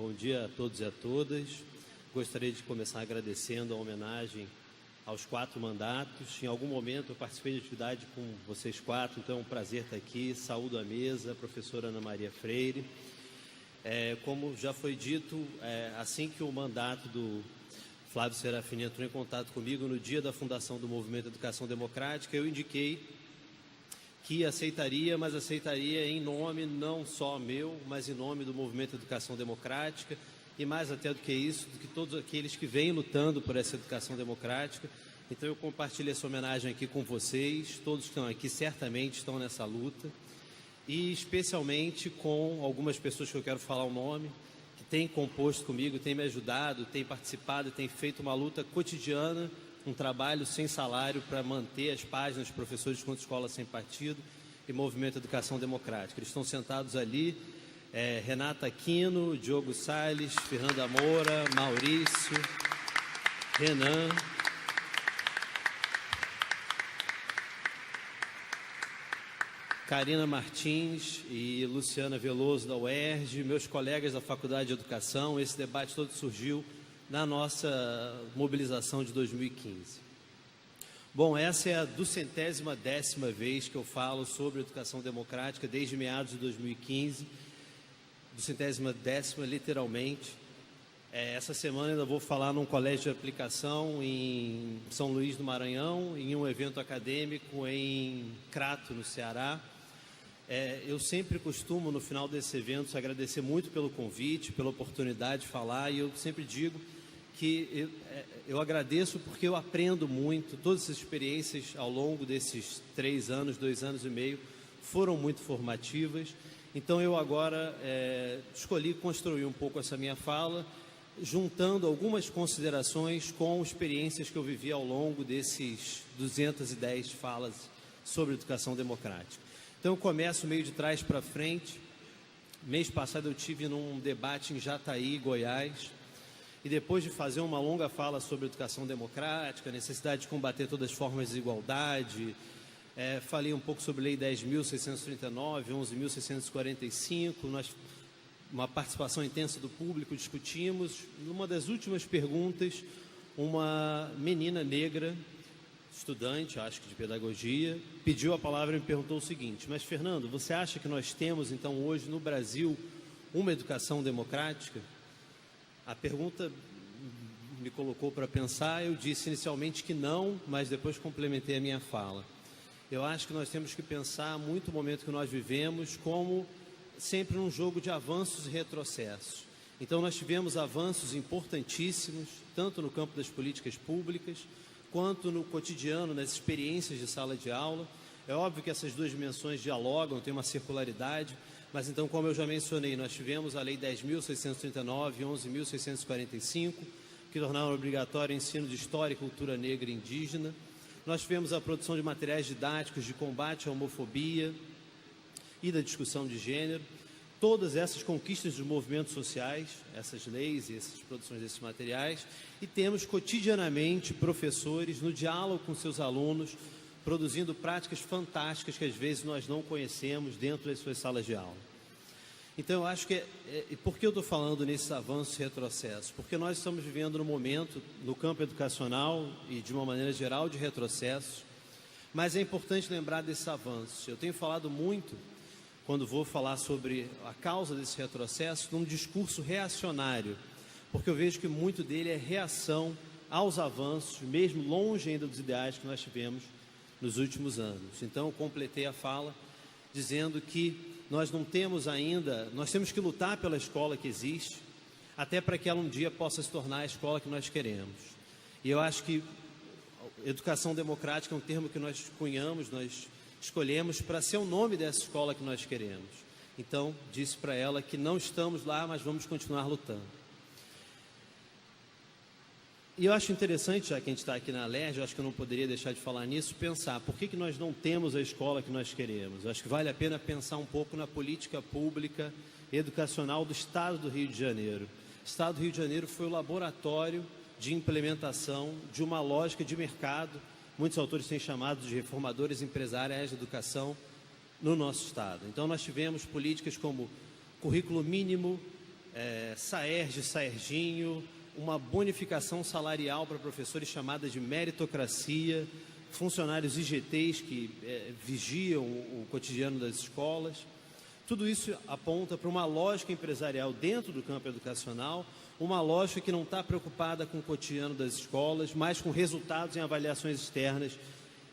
Bom dia a todos e a todas. Gostaria de começar agradecendo a homenagem aos 4 mandatos. Em algum momento eu participei de atividade com vocês 4, então é um prazer estar aqui. Saúdo a mesa, a professora Ana Maria Freire. Como já foi dito, assim que o mandato do Flávio Serafini entrou em contato comigo no dia da fundação do Movimento Educação Democrática, eu indiquei que aceitaria, mas aceitaria em nome não só meu, mas em nome do Movimento Educação Democrática e mais até do que isso, do que todos aqueles que vêm lutando por essa educação democrática. Então eu compartilho essa homenagem aqui com vocês, todos que estão aqui certamente estão nessa luta, e especialmente com algumas pessoas que eu quero falar o nome, que têm composto comigo, têm me ajudado, têm participado, têm feito uma luta cotidiana, um trabalho sem salário para manter as páginas Professores contra Escola Sem Partido e Movimento Educação Democrática. Eles estão sentados ali, Renata Aquino, Diogo Salles, Fernanda Moura, Maurício, Renan, Karina Martins e Luciana Veloso da UERJ, meus colegas da Faculdade de Educação. Esse debate todo surgiu na nossa mobilização de 2015. Bom, essa é a 210ª vez que eu falo sobre educação democrática, desde meados de 2015, 210ª literalmente. Essa semana ainda vou falar num colégio de aplicação em São Luís do Maranhão, em um evento acadêmico em Crato, no Ceará. Eu sempre costumo, no final desses eventos, agradecer muito pelo convite, pela oportunidade de falar, e eu sempre digo que eu agradeço porque eu aprendo muito. Todas essas experiências ao longo desses 3 anos, 2 anos e meio, foram muito formativas. Então eu agora escolhi construir um pouco essa minha fala, juntando algumas considerações com experiências que eu vivi ao longo desses 210 falas sobre educação democrática. Então eu começo meio de trás para frente. Mês passado eu tive num debate em Jataí, Goiás, e depois de fazer uma longa fala sobre educação democrática, necessidade de combater todas as formas de desigualdade, falei um pouco sobre a Lei 10.639, 11.645, uma participação intensa do público, discutimos. Numa das últimas perguntas, uma menina negra, estudante, acho que de pedagogia, pediu a palavra e me perguntou o seguinte: mas Fernando, você acha que nós temos então hoje no Brasil uma educação democrática? A pergunta me colocou para pensar. Eu disse inicialmente que não, mas depois complementei a minha fala. Eu acho que nós temos que pensar muito o momento que nós vivemos como sempre num jogo de avanços e retrocessos. Então nós tivemos avanços importantíssimos, tanto no campo das políticas públicas, quanto no cotidiano, nas experiências de sala de aula. É óbvio que essas duas dimensões dialogam, tem uma circularidade, mas então, como eu já mencionei, nós tivemos a Lei 10.639 e 11.645, que tornaram obrigatório o ensino de História e Cultura Negra e Indígena. Nós tivemos a produção de materiais didáticos de combate à homofobia e da discussão de gênero. Todas essas conquistas dos movimentos sociais, essas leis e essas produções desses materiais, e temos cotidianamente professores no diálogo com seus alunos, produzindo práticas fantásticas que às vezes nós não conhecemos dentro das suas salas de aula. Então eu acho que, por que eu estou falando nesses avanços e retrocessos? Porque nós estamos vivendo num momento, no campo educacional e de uma maneira geral, de retrocessos, mas é importante lembrar desses avanços. Eu tenho falado muito, quando vou falar sobre a causa desse retrocesso, num discurso reacionário, porque eu vejo que muito dele é reação aos avanços, mesmo longe ainda dos ideais que nós tivemos nos últimos anos. Então, eu completei a fala dizendo que nós não temos ainda, nós temos que lutar pela escola que existe, até para que ela um dia possa se tornar a escola que nós queremos. E eu acho que educação democrática é um termo que nós cunhamos, nós escolhemos para ser o nome dessa escola que nós queremos. Então, disse para ela que não estamos lá, mas vamos continuar lutando. E eu acho interessante, já que a gente está aqui na Alerj, eu acho que eu não poderia deixar de falar nisso, pensar por que nós não temos a escola que nós queremos. Eu acho que vale a pena pensar um pouco na política pública educacional do Estado do Rio de Janeiro. O Estado do Rio de Janeiro foi o laboratório de implementação de uma lógica de mercado. Muitos autores têm chamado de reformadores empresariais de educação no nosso Estado. Então nós tivemos políticas como currículo mínimo, Saerj, Saerjinho, uma bonificação salarial para professores chamada de meritocracia, funcionários IGTs que vigiam o cotidiano das escolas. Tudo isso aponta para uma lógica empresarial dentro do campo educacional, uma lógica que não está preocupada com o cotidiano das escolas, mas com resultados em avaliações externas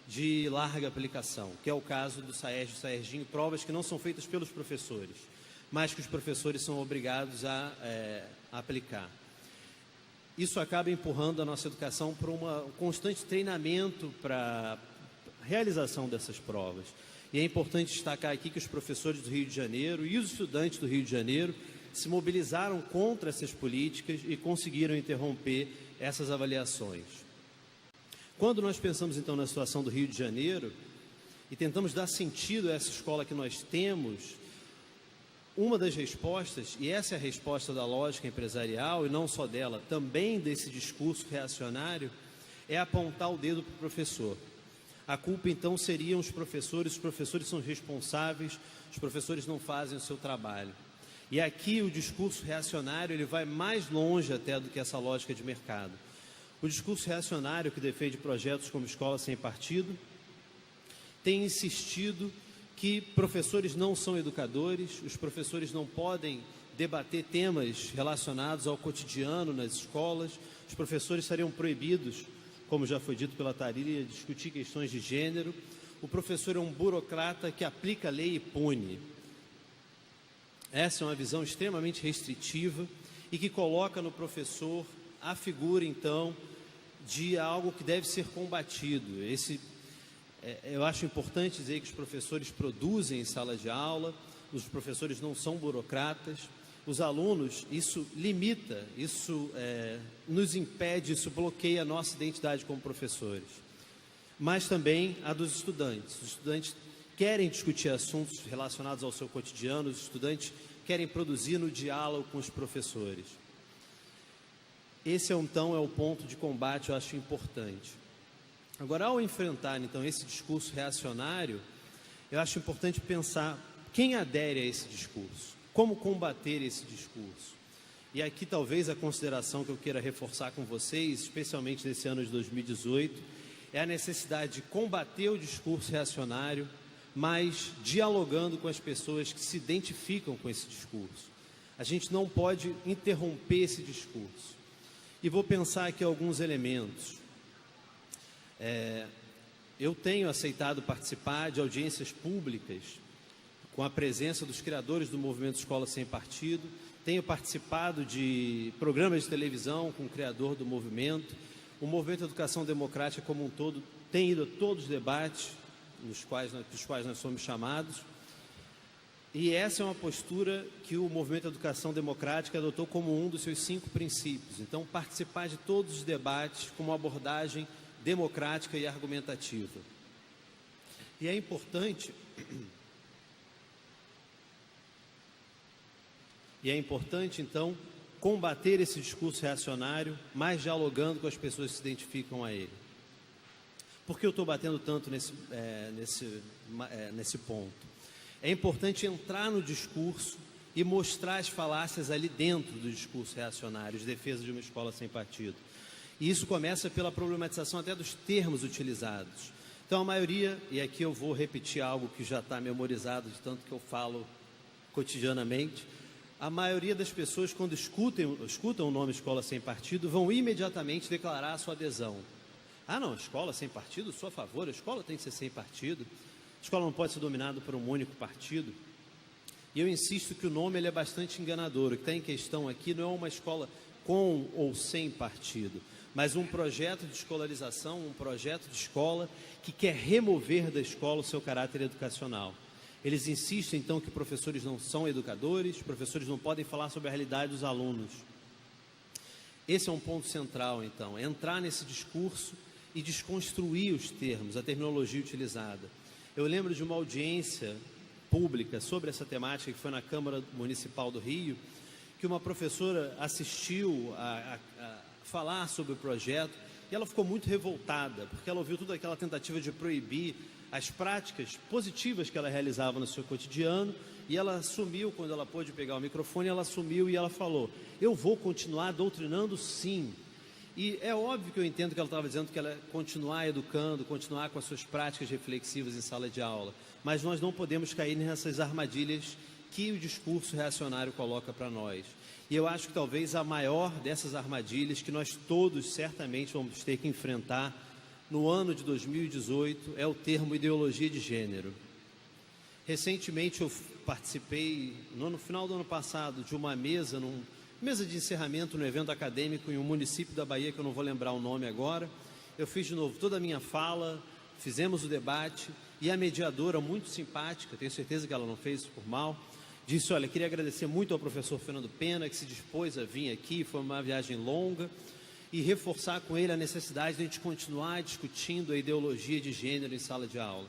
de larga aplicação, que é o caso do Saerj e Saerjinho, provas que não são feitas pelos professores, mas que os professores são obrigados a aplicar. Isso acaba empurrando a nossa educação para um constante treinamento para a realização dessas provas. E é importante destacar aqui que os professores do Rio de Janeiro e os estudantes do Rio de Janeiro se mobilizaram contra essas políticas e conseguiram interromper essas avaliações. Quando nós pensamos, então, na situação do Rio de Janeiro e tentamos dar sentido a essa escola que nós temos, uma das respostas, e essa é a resposta da lógica empresarial, e não só dela, também desse discurso reacionário, é apontar o dedo para o professor. A culpa, então, seriam os professores são responsáveis, os professores não fazem o seu trabalho. E aqui o discurso reacionário ele vai mais longe até do que essa lógica de mercado. O discurso reacionário que defende projetos como Escola Sem Partido tem insistido que professores não são educadores, os professores não podem debater temas relacionados ao cotidiano nas escolas, os professores estariam proibidos, como já foi dito pela Tharília, de discutir questões de gênero. O professor é um burocrata que aplica a lei e pune. Essa é uma visão extremamente restritiva e que coloca no professor a figura, então, de algo que deve ser combatido. Eu acho importante dizer que os professores produzem em sala de aula, os professores não são burocratas, os alunos, isso limita, isso nos impede, isso bloqueia a nossa identidade como professores, mas também a dos estudantes. Os estudantes querem discutir assuntos relacionados ao seu cotidiano, os estudantes querem produzir no diálogo com os professores. Esse, então, é o ponto de combate, eu acho importante. Agora, ao enfrentar, então, esse discurso reacionário, eu acho importante pensar quem adere a esse discurso, como combater esse discurso. E aqui, talvez, a consideração que eu queira reforçar com vocês, especialmente nesse ano de 2018, é a necessidade de combater o discurso reacionário, mas dialogando com as pessoas que se identificam com esse discurso. A gente não pode interromper esse discurso. E vou pensar aqui alguns elementos. Eu tenho aceitado participar de audiências públicas com a presença dos criadores do movimento Escola Sem Partido, tenho participado de programas de televisão com o criador do movimento. O movimento Educação Democrática como um todo tem ido a todos os debates dos quais nós somos chamados. E essa é uma postura que o movimento Educação Democrática adotou como um dos seus 5 princípios. Então, participar de todos os debates com uma abordagem democrática e argumentativa. E é importante então, combater esse discurso reacionário, mas dialogando com as pessoas que se identificam a ele. Por que eu estou batendo tanto nesse ponto? É importante entrar no discurso e mostrar as falácias ali dentro do discurso reacionário, de defesa de uma escola sem partido. E isso começa pela problematização até dos termos utilizados. Então, a maioria, e aqui eu vou repetir algo que já está memorizado de tanto que eu falo cotidianamente, a maioria das pessoas, quando escutam o nome Escola Sem Partido, vão imediatamente declarar a sua adesão. Ah, não, escola sem partido, sou a favor, a escola tem que ser sem partido. A escola não pode ser dominada por um único partido. E eu insisto que o nome ele é bastante enganador. O que está em questão aqui não é uma escola com ou sem partido, mas um projeto de escolarização, um projeto de escola que quer remover da escola o seu caráter educacional. Eles insistem, então, que professores não são educadores, professores não podem falar sobre a realidade dos alunos. Esse é um ponto central, então, é entrar nesse discurso e desconstruir os termos, a terminologia utilizada. Eu lembro de uma audiência pública sobre essa temática que foi na Câmara Municipal do Rio, que uma professora assistiu a falar sobre o projeto e ela ficou muito revoltada, porque ela ouviu toda aquela tentativa de proibir as práticas positivas que ela realizava no seu cotidiano E ela assumiu, quando ela pôde pegar o microfone, ela assumiu e ela falou: eu vou continuar doutrinando, sim. E é óbvio que eu entendo que ela estava dizendo que ela continuar educando, continuar com as suas práticas reflexivas em sala de aula, mas nós não podemos cair nessas armadilhas que o discurso reacionário coloca para nós. E eu acho que talvez a maior dessas armadilhas que nós todos certamente vamos ter que enfrentar no ano de 2018 é o termo ideologia de gênero. Recentemente eu participei, no final do ano passado, de uma mesa de encerramento no evento acadêmico em um município da Bahia, que eu não vou lembrar o nome agora. Eu fiz de novo toda a minha fala, fizemos o debate, e a mediadora, muito simpática, tenho certeza que ela não fez isso por mal, disse: olha, queria agradecer muito ao professor Fernando Pena, que se dispôs a vir aqui, foi uma viagem longa, e reforçar com ele a necessidade de a gente continuar discutindo a ideologia de gênero em sala de aula.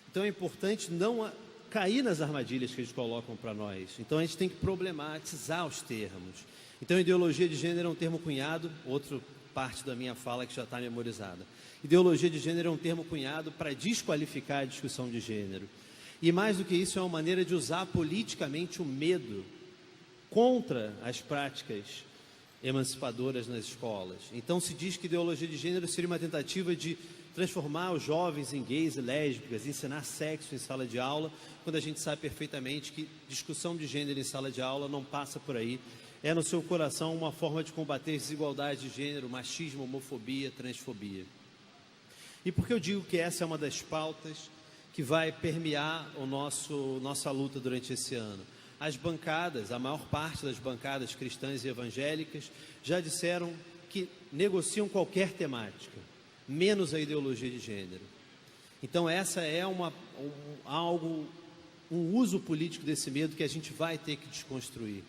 Então é importante não cair nas armadilhas que eles colocam para nós. Então a gente tem que problematizar os termos. Então ideologia de gênero é um termo cunhado, outra parte da minha fala que já está memorizada. Ideologia de gênero é um termo cunhado para desqualificar a discussão de gênero. E mais do que isso, é uma maneira de usar politicamente o medo contra as práticas emancipadoras nas escolas. Então se diz que ideologia de gênero seria uma tentativa de transformar os jovens em gays e lésbicas, ensinar sexo em sala de aula, quando a gente sabe perfeitamente que discussão de gênero em sala de aula não passa por aí. É no seu coração uma forma de combater desigualdade de gênero, machismo, homofobia, transfobia. E por que eu digo que essa é uma das pautas que vai permear nossa luta durante esse ano? As bancadas, a maior parte das bancadas cristãs e evangélicas, já disseram que negociam qualquer temática, menos a ideologia de gênero. Então essa é um uso político desse medo que a gente vai ter que desconstruir.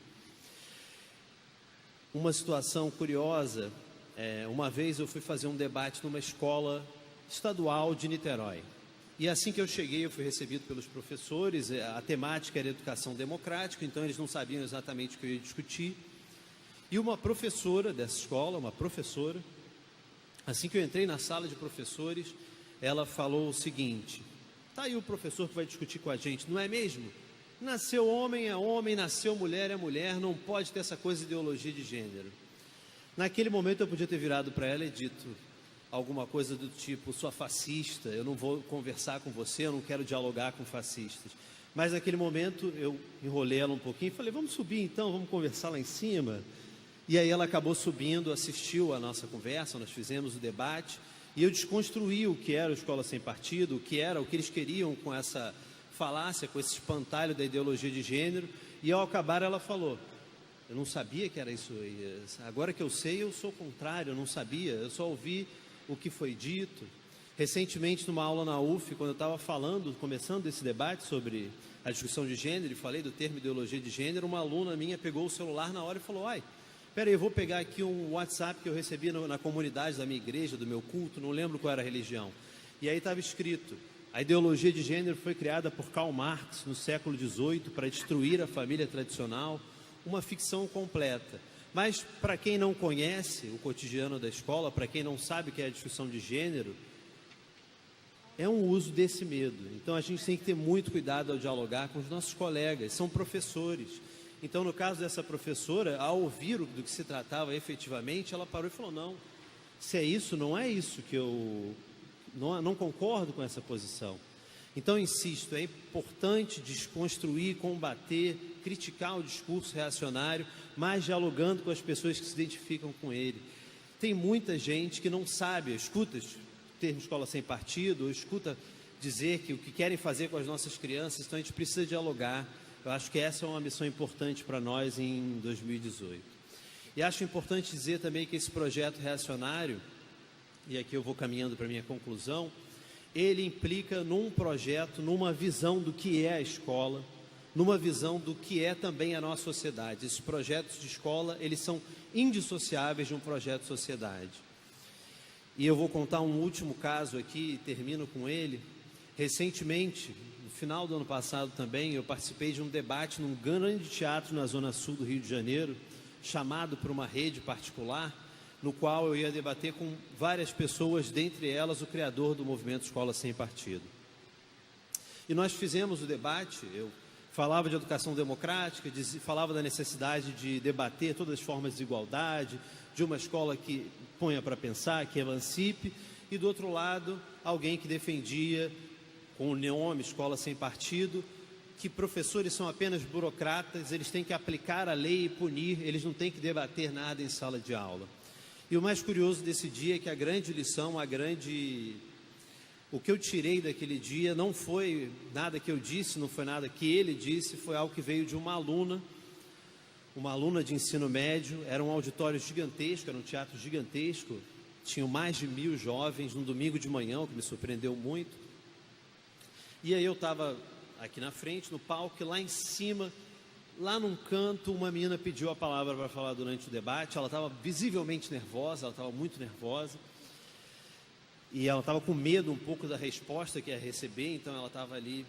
Uma situação curiosa, uma vez eu fui fazer um debate numa escola estadual de Niterói. E assim que eu cheguei, eu fui recebido pelos professores, a temática era educação democrática, então eles não sabiam exatamente o que eu ia discutir. E uma professora dessa escola, assim que eu entrei na sala de professores, ela falou o seguinte: tá aí o professor que vai discutir com a gente, não é mesmo? Nasceu homem, nasceu mulher é mulher, não pode ter essa coisa de ideologia de gênero. Naquele momento eu podia ter virado para ela e dito alguma coisa do tipo: sua fascista, eu não vou conversar com você, eu não quero dialogar com fascistas. Mas naquele momento eu enrolei ela um pouquinho e falei: vamos subir então, vamos conversar lá em cima. E aí ela acabou subindo, assistiu a nossa conversa, nós fizemos o debate, e eu desconstruí o que era a Escola Sem Partido, o que eles queriam com essa falácia, com esse espantalho da ideologia de gênero, e ao acabar ela falou: eu não sabia que era isso, agora que eu sei, eu sou contrário, eu não sabia, eu só ouvi o que foi dito. Recentemente, numa aula na UF, quando eu estava começando esse debate sobre a discussão de gênero, e falei do termo ideologia de gênero, uma aluna minha pegou o celular na hora e falou: ai, peraí, eu vou pegar aqui um WhatsApp que eu recebi na comunidade da minha igreja, do meu culto, não lembro qual era a religião. E aí estava escrito: a ideologia de gênero foi criada por Karl Marx no século XVIII para destruir a família tradicional, uma ficção completa. Mas para quem não conhece o cotidiano da escola, para quem não sabe o que é a discussão de gênero, é um uso desse medo. Então a gente tem que ter muito cuidado ao dialogar com os nossos colegas, são professores. Então, no caso dessa professora, ao ouvir do que se tratava efetivamente, ela parou e falou: não, se é isso, não é isso que eu não concordo com essa posição. Então, insisto, é importante desconstruir, combater, criticar o discurso reacionário, mas dialogando com as pessoas que se identificam com ele. Tem muita gente que não sabe, escuta o termo Escola Sem Partido, ou escuta dizer que o que querem fazer com as nossas crianças, então a gente precisa dialogar. Eu acho que essa é uma missão importante para nós em 2018. E acho importante dizer também que esse projeto reacionário, e aqui eu vou caminhando para a minha conclusão, ele implica num projeto, numa visão do que é a escola, numa visão do que é também a nossa sociedade. Esses projetos de escola, eles são indissociáveis de um projeto de sociedade. E eu vou contar um último caso aqui, e termino com ele. Recentemente, no final do ano passado também, eu participei de um debate num grande teatro na zona sul do Rio de Janeiro, chamado por uma rede particular, no qual eu ia debater com várias pessoas, dentre elas o criador do movimento Escola Sem Partido. E nós fizemos o debate, eu falava de educação democrática, falava da necessidade de debater todas as formas de desigualdade, de uma escola que ponha para pensar, que emancipe, e do outro lado, alguém que defendia, com o nome Escola Sem Partido, que professores são apenas burocratas, eles têm que aplicar a lei e punir, eles não têm que debater nada em sala de aula. E o mais curioso desse dia é que a grande lição, o que eu tirei daquele dia não foi nada que eu disse, não foi nada que ele disse, foi algo que veio de uma aluna de ensino médio. Era um auditório gigantesco, era um teatro gigantesco, tinham mais de 1000 jovens, num domingo de manhã, o que me surpreendeu muito. E aí eu estava aqui na frente, no palco, e lá em cima, lá num canto, uma menina pediu a palavra para falar durante o debate. Ela estava visivelmente nervosa, ela estava muito nervosa. E ela estava com medo um pouco da resposta que ia receber, então ela estava ali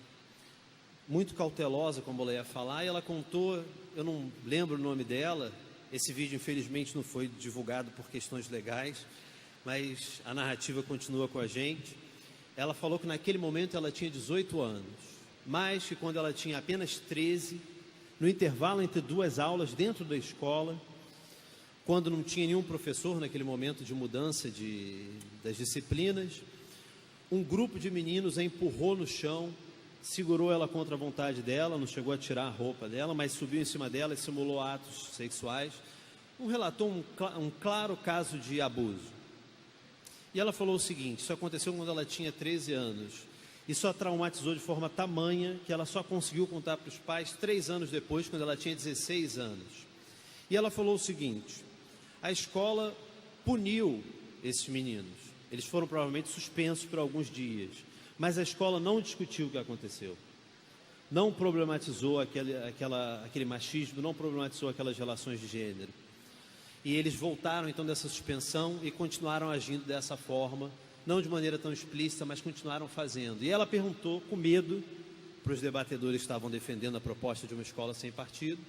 muito cautelosa como ela ia falar. E ela contou, eu não lembro o nome dela, esse vídeo infelizmente não foi divulgado por questões legais, mas a narrativa continua com a gente. Ela falou que naquele momento ela tinha 18 anos, mas que quando ela tinha apenas 13, no intervalo entre 2 aulas dentro da escola, quando não tinha nenhum professor naquele momento de mudança das disciplinas, um grupo de meninos a empurrou no chão, segurou ela contra a vontade dela, não chegou a tirar a roupa dela, mas subiu em cima dela e simulou atos sexuais. Relatou um claro caso de abuso. E ela falou o seguinte: isso aconteceu quando ela tinha 13 anos. Isso a traumatizou de forma tamanha que ela só conseguiu contar para os pais 3 anos depois, quando ela tinha 16 anos. E ela falou o seguinte: a escola puniu esses meninos. Eles foram provavelmente suspensos por alguns dias, mas a escola não discutiu o que aconteceu. Não problematizou aquele machismo, não problematizou aquelas relações de gênero. E eles voltaram então dessa suspensão e continuaram agindo dessa forma, não de maneira tão explícita, mas continuaram fazendo. E ela perguntou, com medo, para os debatedores que estavam defendendo a proposta de uma escola sem partido,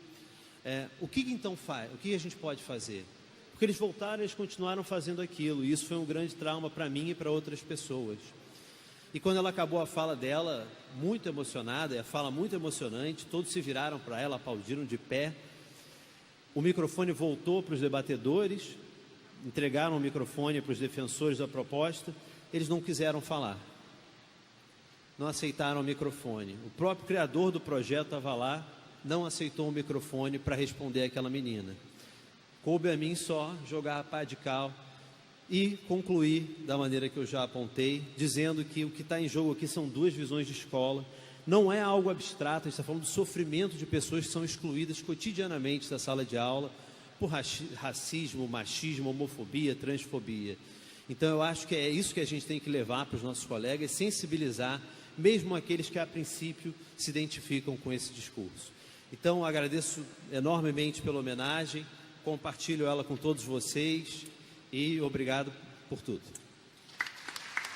o que então faz? O que a gente pode fazer? Porque eles voltaram e eles continuaram fazendo aquilo, e isso foi um grande trauma para mim e para outras pessoas. E quando ela acabou a fala dela, muito emocionada, a fala muito emocionante, todos se viraram para ela, aplaudiram de pé. O microfone voltou para os debatedores, entregaram o microfone para os defensores da proposta, eles não quiseram falar, não aceitaram o microfone. O próprio criador do projeto estava lá, não aceitou o microfone para responder àquela menina. Coube a mim só jogar a pá de cal e concluir da maneira que eu já apontei, dizendo que o que está em jogo aqui são 2 visões de escola. Não é algo abstrato, a gente está falando do sofrimento de pessoas que são excluídas cotidianamente da sala de aula por racismo, machismo, homofobia, transfobia. Então eu acho que é isso que a gente tem que levar para os nossos colegas, sensibilizar mesmo aqueles que a princípio se identificam com esse discurso. Então agradeço enormemente pela homenagem, compartilho ela com todos vocês e obrigado por tudo.